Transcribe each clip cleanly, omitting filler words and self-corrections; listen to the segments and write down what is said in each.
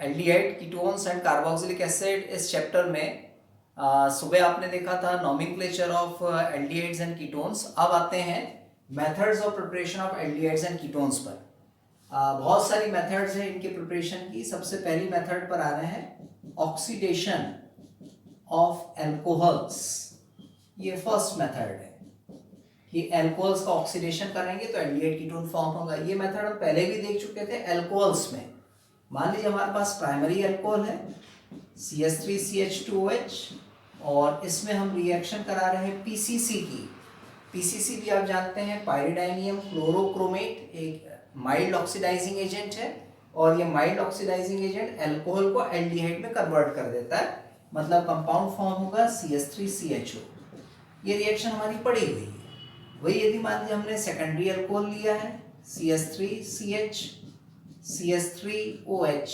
Aldehyde, ketones and carboxylic acid इस chapter में सुबह आपने देखा था nomenclature of aldehydes and ketones. अब आते हैं methods of preparation of aldehydes and ketones पर। बहुत सारी मेथड्स हैं इनके प्रिपरेशन की। सबसे पहली मेथड पर आ रहे हैं ऑक्सीडेशन ऑफ एल्कोहल्स। ये फर्स्ट मेथड है कि एल्कोहल्स का ऑक्सीडेशन करेंगे तो एल्डिहाइड कीटोन फॉर्म होगा। ये मेथड हम पहले भी देख चुके थे एल्कोहल्स में। मान लीजिए हमारे पास प्राइमरी अल्कोहल है CH3CH2OH और इसमें हम रिएक्शन करा रहे हैं PCC की। PCC भी आप जानते हैं पाइरिडाइनियम क्लोरोक्रोमेट, एक माइल्ड ऑक्सीडाइजिंग एजेंट है और ये माइल्ड ऑक्सीडाइजिंग एजेंट अल्कोहल को एल्डिहाइड में कन्वर्ट कर देता है, मतलब कंपाउंड फॉर्म होगा CH3CHO। ये रिएक्शन हमारी पड़ी हुई है। वही यदि मान लीजिए हमने सेकेंडरी अल्कोहल लिया है CH3CH CH3OH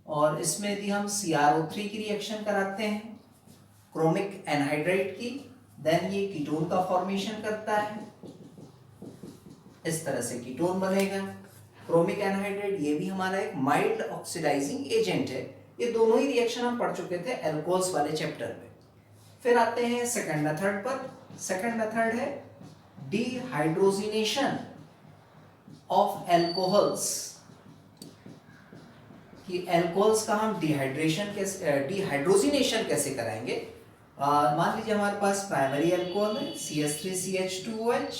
और इसमें यदि हम CrO3 की रिएक्शन कराते हैं क्रोमिक एनहाइड्राइड की, देन ये कीटोन का फॉर्मेशन करता है। इस तरह से कीटोन बनेगा। क्रोमिक एनहाइड्राइड ये भी हमारा एक माइल्ड ऑक्सीडाइजिंग एजेंट है। ये दोनों ही रिएक्शन हम पढ़ चुके थे एल्कोहल्स वाले चैप्टर में। फिर आते हैं सेकंड मेथड पर। सेकंड मेथड है डिहाइड्रोजिनेशन ऑफ एल्कोहल्स। कि एल्कोहल्स का हम डिहाइड्रोजिनेशन कैसे कराएंगे। मान लीजिए हमारे पास प्राइमरी अल्कोहल है CH3CH2OH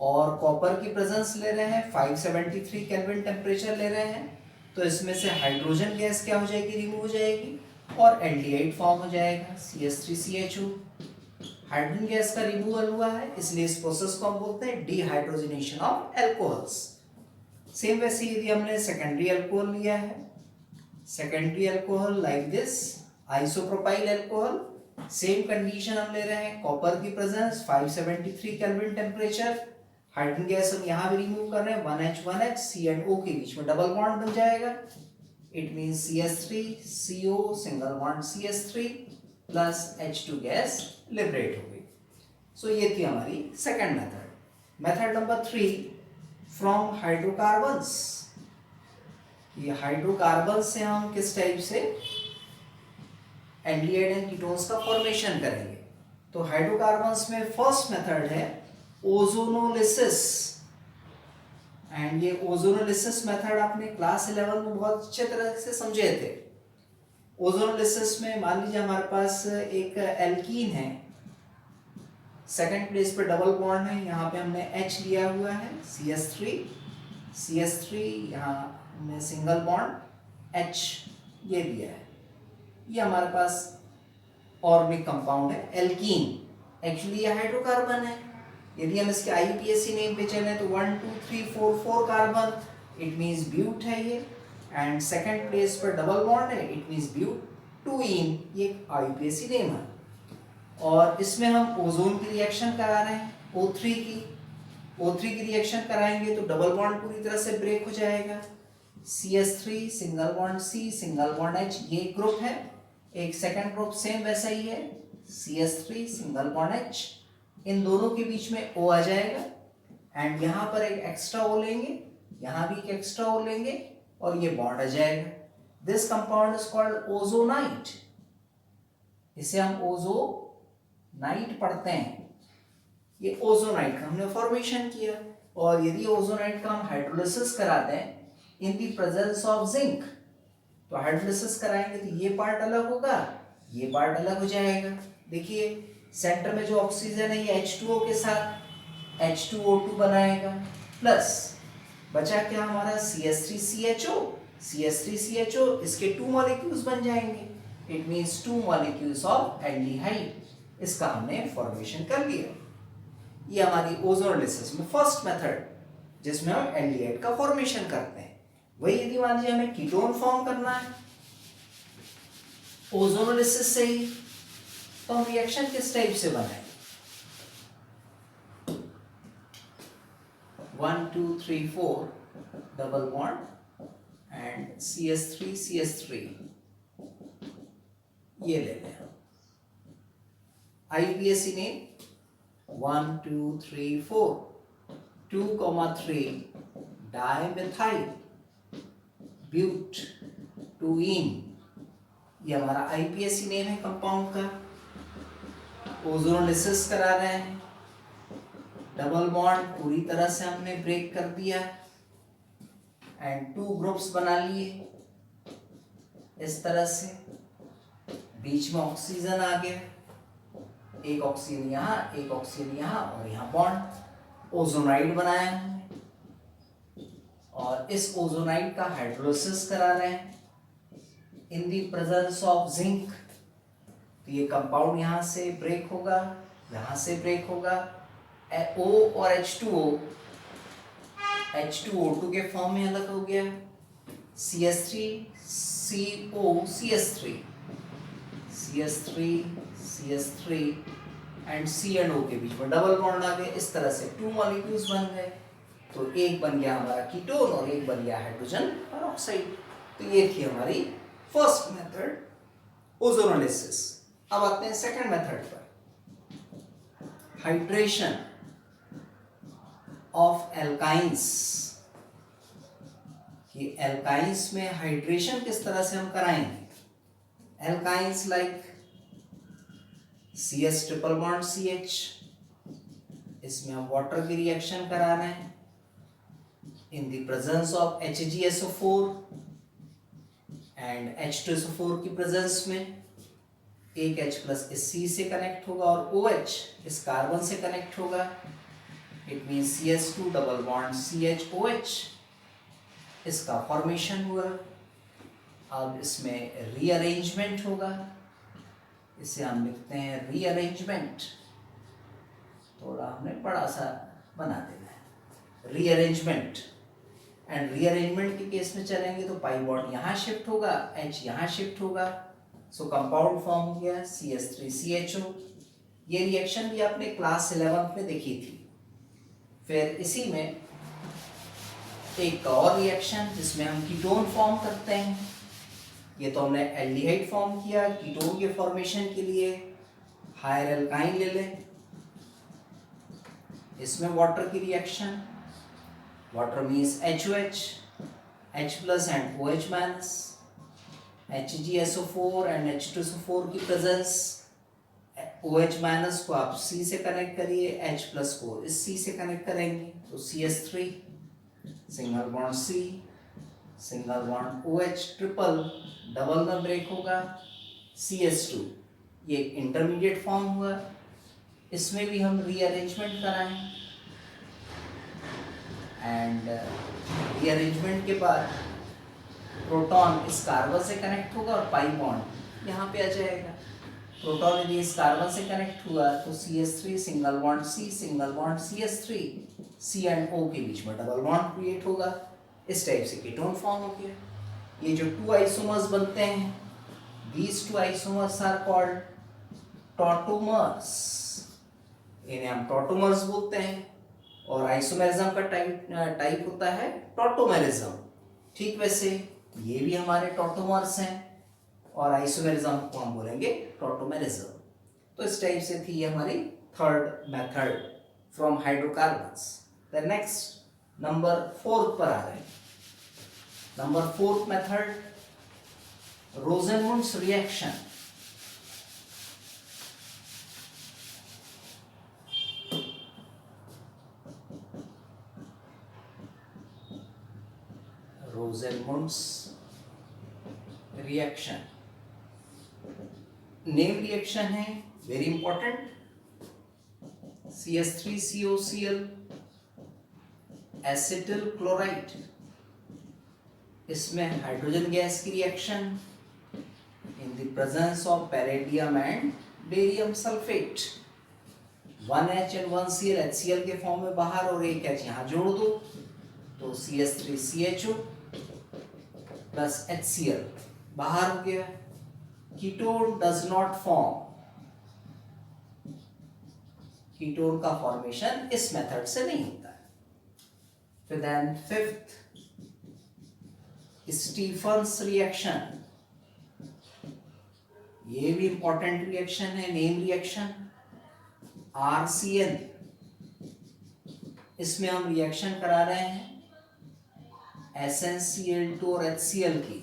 और कॉपर की प्रेजेंस ले रहे हैं, 573 केल्विन टेम्परेचर ले रहे हैं, तो इसमें से हाइड्रोजन गैस क्या हो जाएगी, रिमूव हो जाएगी और एल्डिहाइड फॉर्म हो जाएगा CH3CHO। हाइड्रोजन गैस का रिमूवल हुआ है, इसलिए इस प्रोसेस को हम बोलते हैं डिहाइड्रोजिनेशन ऑफ एल्कोहल्स। सेम वैसे यदि हमने सेकेंडरी अल्कोहल लिया है, secondary alcohol like this isopropyl alcohol, same condition हम ले रहे हैं, कॉपर की presence, 573 kelvin temperature, hydrogen gas हम यहाँ भी रिमूव कर रहे हैं, 1H1H C एंड O के बीच में डबल बॉन्ड बन जाएगा। It means CH3CO single bond CH3 plus H2 gas liberate हो गई। सो ये थी हमारी second method. Method number 3 from hydrocarbons. ये हाइड्रोकार्बन से हम किस टाइप से एल्डिहाइड एंड कीटोन्स का फॉर्मेशन करेंगे। तो हाइड्रोकार्बन्स में फर्स्ट मेथड है ओजोनोलिसिस। एंड ये ओजोनोलिसिस मेथड आपने क्लास 11 में बहुत अच्छे तरह से समझे थे। ओजोनोलिसिस में मान लीजिए हमारे पास एक एल्कीन है, सेकंड प्लेस पे डबल बॉन्ड है, यहाँ पे हमने H लिया हुआ है CH3 यहाँ हमने सिंगल बॉन्ड H ये दिया है। ये हमारे पास ऑर्गेनिक कंपाउंड है एल्कीन। एक्चुअली ये हाइड्रोकार्बन है। यदि हम इसके IUPAC नेम पे चलें तो 1 2 3 4 4 कार्बन, इट मींस ब्यूट है ये। एंड सेकंड प्लेस पर डबल बॉन्ड है, इट मींस ब्यूट 2ene, ये IUPAC नेम है। और इसमें हम ओजोन की रिएक्शन करा रहे हैं O3 की रिएक्शन कराएंगे तो डबल बॉन्ड पूरी तरह से ब्रेक हो जाएगा। CH3 single bond C single bond H ये ग्रुप है। एक सेकंड ग्रुप सेम वैसा ही है CH3 सिंगल बॉन्ड H, इन दोनों के बीच में O आ जाएगा। एंड यहाँ पर एक एक्स्ट्रा O लेंगे, यहाँ भी एक एक्स्ट्रा O लेंगे और ये बॉन्ड आ जाएगा। This compound is called ozonide. इसे हम ओजोनाइट पढ़ते हैं। ये ओजोनाइट का हमने फॉर्मेशन किया और यदि ओजोनाइट का हम हाइड्रोलिसिस कराते हैं इन दी प्रेजेंस ऑफ जिंक, तो हाइड्रोलिसिस कराएंगे तो ये पार्ट अलग होगा, ये पार्ट अलग हो जाएगा। देखिए सेंटर में जो ऑक्सीजन है ये H2O के साथ H2O2 बनाएगा, प्लस बचा क्या हमारा CH3CHO, इसके 2 मॉलिक्यूल्स बन जाएंगे, it means 2 molecules of aldehyde. इसका हमने फॉर्मेशन कर लिया। ये हमारी ओजोनोलिसिस में फर्स्ट मेथड जिसमें हम एल्डिहाइड का फॉर्मेशन करते हैं। वही यदि मान लीजिए हमें कीटोन फॉर्म करना है ओजोनोलिसिस से ही, तो हम रिएक्शन किस टाइप से बनाएंगे। 1 2 3 4 डबल बॉन्ड एंड CH3 ये ले लें। IUPAC ने 1 2 3 4 2, 3 डाइमेथाइल ब्यूट टूइन, ये हमारा IPSC नेम है कंपाउंड का। ओजोनोलिसिस करा रहे हैं, डबल बॉन्ड पूरी तरह से हमने ब्रेक कर दिया एंड 2 ग्रुप्स बना लिए इस तरह से, बीच में ऑक्सीजन आ गया, एक ऑक्सीजन यहाँ, एक ऑक्सीजन यहाँ और यहाँ बॉन्ड, ओजोनाइड बनाया हमने और इस ओजोनाइड का हाइड्रोलिसिस करा रहे हैं इन दी प्रेजेंस ऑफ जिंक। तो ये कंपाउंड यहाँ से ब्रेक होगा, यहाँ से ब्रेक होगा, O और H2O, H2O2 के फॉर्म में अलग हो गया, CH3 CO CH3 CH3 CH3 and C and O के बीच में डबल बॉन्ड आ गए, इस तरह से 2 मॉलिक्यूल्स बन गए। तो एक बन गया हमारा कीटोन और एक बन गया हाइड्रोजन पेरोक्साइड। तो ये थी हमारी फर्स्ट मेथड, ओजोनोलिसिस। अब आते हैं सेकंड मेथड पर, हाइड्रेशन ऑफ एल्काइंस। कि एल्काइंस में हाइड्रेशन किस तरह से हम कराएंगे। Alkynes like CH triple bond CH, इसमें हम वाटर की रिएक्शन करा रहे हैं इन the presence of HgSO4 and H2SO4 की प्रेजेंस में। एक H प्लस इस C से कनेक्ट होगा और OH इस कार्बन से कनेक्ट होगा, it mean CH2 double bond CHOH, इसका फॉर्मेशन हुआ। अब इसमें रीअरेंजमेंट होगा, इसे हम लिखते हैं रीअरेंजमेंट, थोड़ा हमने बड़ा सा बना देना है, रीअरेंजमेंट। एंड रीअरेंजमेंट के केस में चलेंगे तो पाई बॉन्ड यहाँ शिफ्ट होगा, H यहाँ शिफ्ट होगा, सो कंपाउंड फॉर्म हो गया CH3CHO। ये रिएक्शन भी आपने क्लास 11 में देखी थी। फिर इसी में एक और रिएक्शन जिसमें हम कीटोन फॉर्म करते हैं। ये तो हमने एल्डिहाइड फॉर्म किया, कीटोन के फॉर्मेशन के लिए हायर एल्काइन ले लें, इसमें वाटर की reaction, water means HOH, H plus and OH minus, HgSO4 and H2SO4 की प्रेजेंस, OH माइनस को आप C से कनेक्ट करिए, H प्लस को इस C से कनेक्ट करेंगे तो CH3 single bond C, single bond OH, triple double में ब्रेक होगा CH2, ये एक इंटरमीडिएट फॉर्म हुआ। इसमें भी हम रीअरेंजमेंट कराएं एंड रीअरेंजमेंट के बाद प्रोटॉन इस कार्बन से कनेक्ट होगा और पाई बॉन्ड यहाँ पे आ जाएगा। प्रोटॉन यदि इस कार्बन से कनेक्ट हुआ तो CH3 single bond C, single bond CH3, C and O के बीच में डबल बॉन्ड क्रिएट होगा, इस टाइप से कीटोन फॉर्म हो गया। ये जो 2 आइसोमर्स बनते हैं, these 2 isomers are called tautomers, इन्हें हम टॉटोमर्स बोलते हैं। और आइसोमेरिज्म का टाइप होता है टॉटोमेरिज्म। ठीक वैसे ये भी हमारे टॉटोमर्स हैं और आइसोमेरिज्म को हम बोलेंगे टॉटोमेरिज्म। तो इस टाइप से थी हमारी third method from hydrocarbons. The next number 4 पर आ रहे हैं। Number 4 method, Rosenmund's reaction. Rosenmund's reaction name reaction है, very important. CH3COCl acetyl chloride, इसमें हाइड्रोजन गैस की reaction in the presence of palladium and barium sulphate. 1H and 1Cl HCl के form में बाहर और एक H यहाँ जोड़ दो तो CH3CHO प्लस HCl बाहर हो गया। Ketone does not form, ketone का फॉर्मेशन इस मेथड से नहीं होता है। फिर देन 5th, स्टीफन्स रिएक्शन, ये भी इंपॉर्टेंट रिएक्शन है, नेम रिएक्शन RCN। इसमें हम रिएक्शन करा रहे हैं SnCl2 और HCl की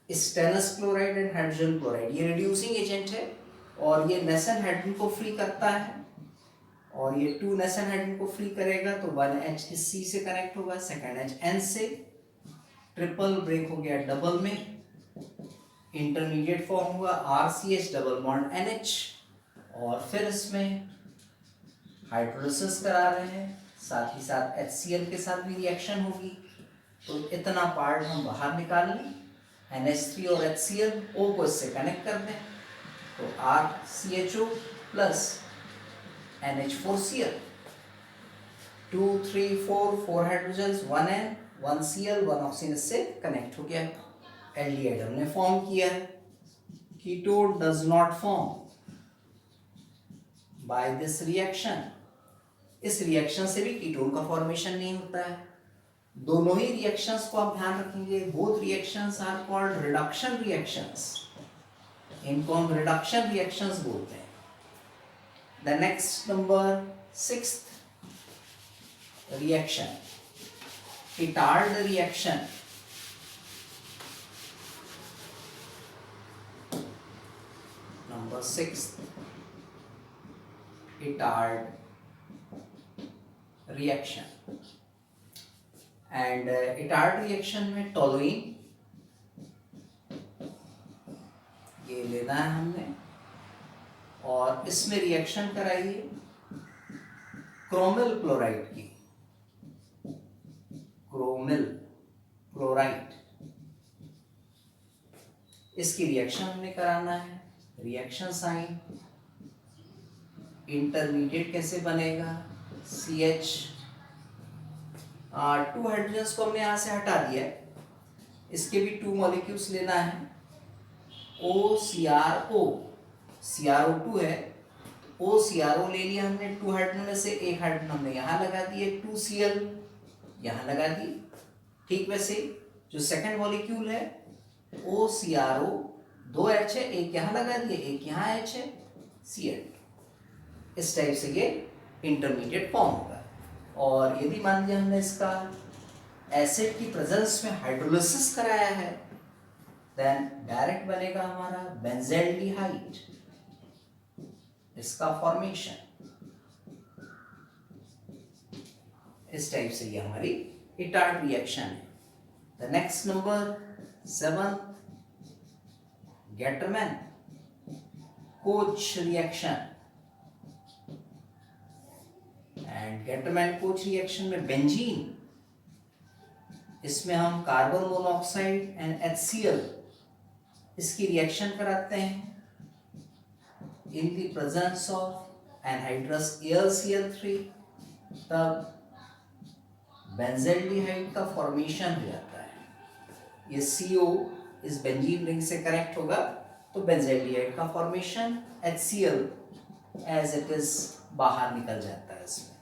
stannous chloride and hydrogen chloride, ये रिड्यूसिंग एजेंट है और ये नेसन हाइड्रोजन को फ्री करता है और ये 2 नेसन हाइड्रोजन को फ्री करेगा तो 1H इस C से कनेक्ट होगा, सेकेंड H N से, ट्रिपल ब्रेक हो गया डबल में, इंटरमीडिएट फॉर्म हुआ RCH डबल बॉन्ड NH और फिर इसमें हाइड्रोलिसिस करा रहे हैं, साथ ही साथ HCl के साथ भी रिएक्शन होगी। तो इतना पार्ट हम बाहर निकाल लें, NH3 और HCl O को इससे कनेक्ट कर दें तो RCHO plus NH4Cl, 2 3 4 4 hydrogens, 1N 1Cl 1 oxygen इससे कनेक्ट हो गया, एल्डिहाइड हमने फॉर्म किया है। Ketone does not form by this reaction, इस रिएक्शन से भी कीटोन का फॉर्मेशन नहीं होता है। दोनों ही रिएक्शंस को आप ध्यान रखेंगे, both reactions are called reduction reactions, इनको हम रिडक्शन रिएक्शंस बोलते हैं। The next number 6th reaction, Itard reaction. Number 6, Itard reaction. And Itard reaction में टोलुइन ये लेना है हमने और इसमें रिएक्शन कराइए क्रोमिल क्लोराइड की, क्रोमिल क्लोराइड, इसकी रिएक्शन हमने कराना है। रिएक्शन साइन, इंटरमीडिएट कैसे बनेगा, CH 2 हाइड्रोजन्स को हमने यहाँ से हटा दिया है, इसके भी 2 मॉलिक्यूल्स लेना है, OCRO, CRO2 है, OCRO ले लिया हमने, 2 हाइड्रोजन में से 1 हाइड्रोजन हमने यहाँ लगा दिए, 2Cl यहाँ लगा दी। ठीक वैसे जो सेकंड मॉलिक्यूल है OCRO, 2 H है, 1 यहाँ लगा दिए, 1 यहाँ H है, Cl। इस टाइप से ये इंटरमीडिएट फॉर्म होगा। और यदि मान लिया हमने इसका एसिड की प्रेजेंस में हाइड्रोलिसिस कराया है, देन डायरेक्ट बनेगा हमारा बेंज़ाइल्डिहाइड, इसका फॉर्मेशन इस टाइप से ये हमारी इटार्ड रिएक्शन है। The next number 7, Gattermann coach reaction. And Gattermann coach reaction में बेंजीन, इसमें हम कार्बन मोनोऑक्साइड एंड HCl इसकी रिएक्शन कराते हैं इन the presence of anhydrous AlCl3, तब बेंज़ाइल्डिहाइड का फॉर्मेशन हो जाता है। ये CO इस बेंजीन रिंग से कनेक्ट होगा तो बेंज़ाइल्डिहाइड का formation, HCl as it is बाहर निकल जाता है इसमें।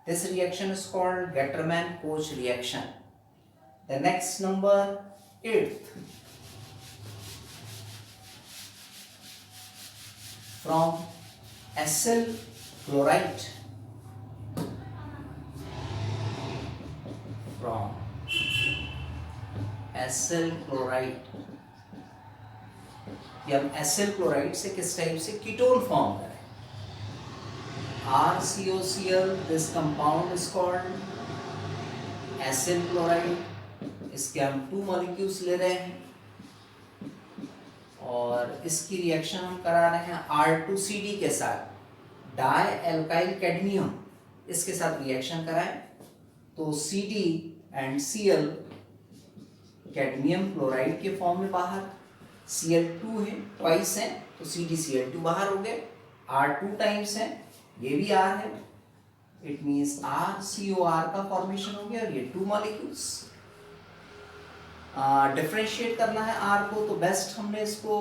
This reaction is called Gattermann Koch reaction. The next number 8th, from acyl chloride, from acyl chloride, कि हम एसिल क्लोराइड से किस टाइप से कीटोन फॉर्म करें। RCOCl, this compound is called acyl chloride. इसके हम 2 मॉलिक्यूल्स ले रहे हैं और इसकी रिएक्शन हम करा रहे हैं R2CD के साथ, डाई एल्काइल कैडमियम, इसके साथ रिएक्शन कराएं तो CD and Cl cadmium chloride के फॉर्म में बाहर, Cl2 है, ट्वाइस है तो CdCl2 बाहर हो गए, R2 टाइम्स है, ये भी R है, इट मींस RCOR का फॉर्मेशन हो गया और ये 2 मॉलिक्यूल्स। डिफरेंशिएट करना है R को तो बेस्ट हमने इसको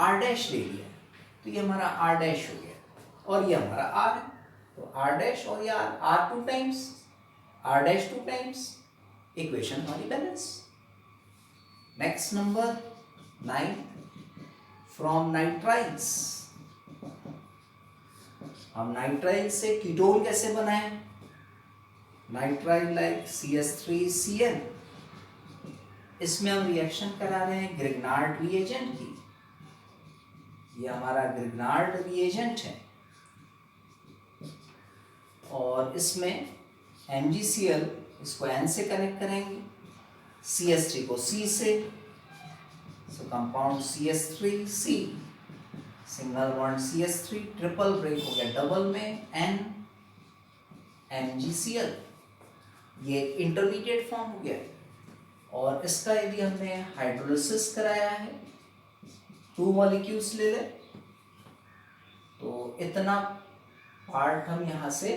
R डैश ले लिया तो ये हमारा R डैश हो गया और ये हमारा R है, तो R डैश और ये R2 times, R dash 2 times, equation हमारी balance. Next number 9, from nitriles. हम नाइट्राइल से कीटोन कैसे बनाएं। नाइट्राइल लाइक CH3CN, इसमें हम रिएक्शन करा रहे हैं ग्रिग्नार्ड रिएजेंट की। ये हमारा ग्रिग्नार्ड रिएजेंट है और इसमें MgCl इसको N से कनेक्ट करेंगे, CH3 को C से, so compound CH3C, single bond CH3, triple break हो गया डबल में N MgCl, ये इंटरमीडिएट फॉर्म हो गया। और इसका यदि हमने हाइड्रोलिसिस कराया है, 2 मॉलिक्यूल्स ले लें, तो इतना पार्ट हम यहाँ से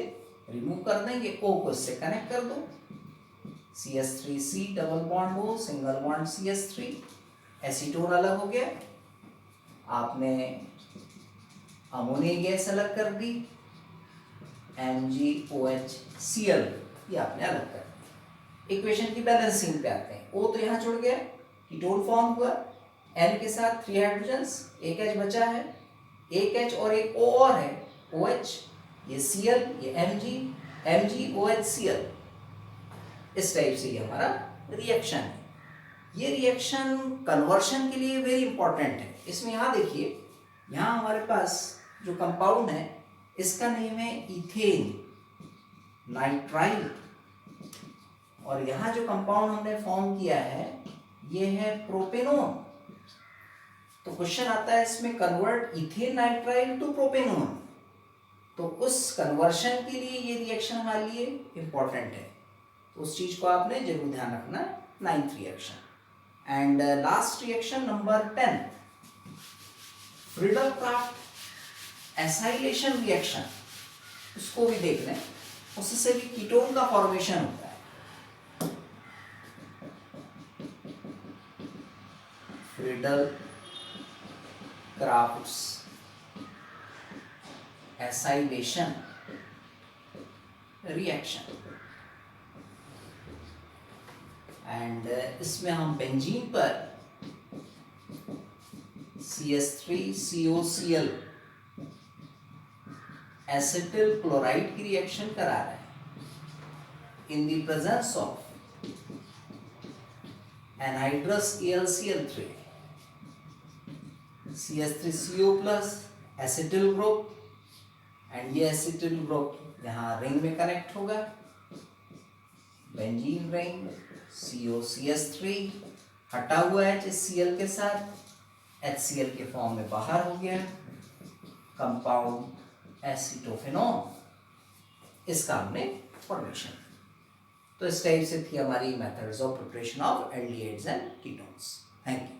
रिमूव कर देंगे, O को इससे कनेक्ट कर दो, CH3C double bond O, single bond CH3, acetone अलग हो गया, आपने अमोनिया गैस अलग कर दी, MgOHCl ये आपने अलग कर दी। इक्वेशन की बैलेंसिंग पे आते हैं, O तो यहाँ जुड़ गया, कीटोन फॉर्म हुआ, N के साथ 3 हाइड्रोजन्स, एक H बचा है, एक H और एक O और है, OH, ये Cl, ये MgOHCl, इस टाइप से ये हमारा रिएक्शन है। ये रिएक्शन कन्वर्शन के लिए वेरी इंपॉर्टेंट है। इसमें यहाँ देखिए, यहाँ हमारे पास जो कंपाउंड है इसका नेम है इथेन नाइट्राइल, और यहाँ जो कंपाउंड हमने फॉर्म किया है ये है प्रोपेनोन। तो क्वेश्चन आता है इसमें convert ethane nitrile to propanone, तो उस कन्वर्शन के लिए ये रिएक्शन हमारे लिए इंपॉर्टेंट है, तो उस चीज को आपने जरूर ध्यान रखना। 9th reaction and last reaction number 10, Friedel Crafts acylation reaction, उसको भी देख लें, उससे भी कीटोन का फॉर्मेशन होता है। Friedel Crafts acylation reaction, and इसमें हम बेंजीन पर CH3COCl एसिटिल क्लोराइड की रिएक्शन करा रहे हैं इन the presence of anhydrous AlCl3, CH3CO plus acetyl group, and ये एसिटिल ग्रुप यहाँ रिंग में कनेक्ट होगा, बेंजीन रिंग, COCH3 हटा हुआ है HCl के साथ, HCl के फॉर्म में बाहर हो गया, कंपाउंड एसिटोफेनॉन, इसका हमने फॉर्मेशन। तो इस टाइप से थी हमारी methods of preparation of aldehydes and ketones. Thank you.